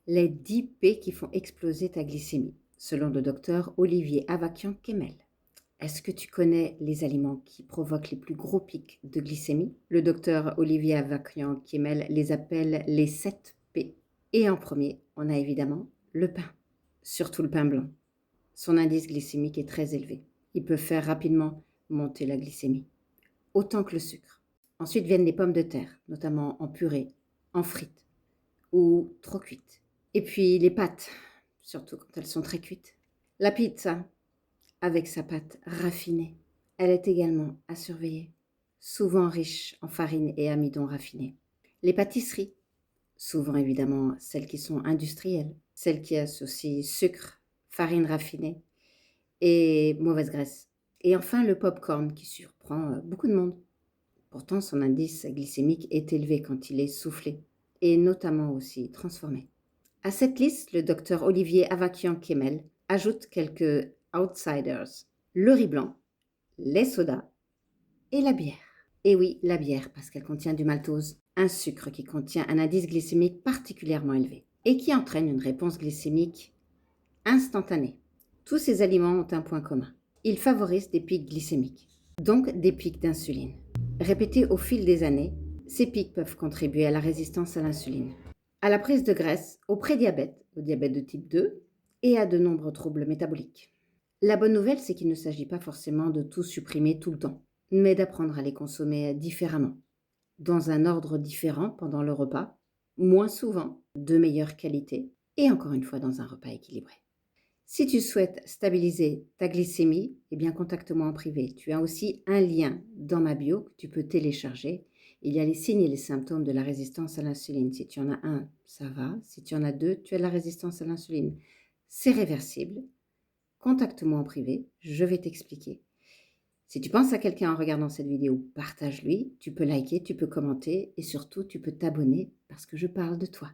Les 10 P qui font exploser ta glycémie, selon le docteur Olivier Avakian-Kemel. Est-ce que tu connais les aliments qui provoquent les plus gros pics de glycémie? Le docteur Olivier Avakian-Kemel les appelle les 7 P. Et en premier, on a évidemment le pain, surtout le pain blanc. Son indice glycémique est très élevé. Il peut faire rapidement monter la glycémie, autant que le sucre. Ensuite viennent les pommes de terre, notamment en purée, en frites ou trop cuites. Et puis les pâtes, surtout quand elles sont très cuites. La pizza, avec sa pâte raffinée, elle est également à surveiller, souvent riche en farine et amidon raffinés. Les pâtisseries, souvent évidemment celles qui sont industrielles, celles qui associent sucre, farine raffinée et mauvaise graisse. Et enfin le popcorn qui surprend beaucoup de monde. Pourtant son indice glycémique est élevé quand il est soufflé et notamment aussi transformé. À cette liste, le docteur Olivier Avakian-Kemel ajoute quelques outsiders, le riz blanc, les sodas et la bière. Et oui, la bière, parce qu'elle contient du maltose, un sucre qui contient un indice glycémique particulièrement élevé et qui entraîne une réponse glycémique instantanée. Tous ces aliments ont un point commun. Ils favorisent des pics glycémiques, donc des pics d'insuline. Répétés au fil des années, ces pics peuvent contribuer à la résistance à l'insuline, à la prise de graisse, au prédiabète, au diabète de type 2 et à de nombreux troubles métaboliques. La bonne nouvelle, c'est qu'il ne s'agit pas forcément de tout supprimer tout le temps, mais d'apprendre à les consommer différemment, dans un ordre différent pendant le repas, moins souvent, de meilleure qualité et encore une fois dans un repas équilibré. Si tu souhaites stabiliser ta glycémie, eh bien contacte-moi en privé. Tu as aussi un lien dans ma bio que tu peux télécharger. Il y a les signes et les symptômes de la résistance à l'insuline. Si tu en as un, ça va. Si tu en as deux, tu as de la résistance à l'insuline. C'est réversible. Contacte-moi en privé, je vais t'expliquer. Si tu penses à quelqu'un en regardant cette vidéo, partage-lui. Tu peux liker, tu peux commenter et surtout tu peux t'abonner parce que je parle de toi.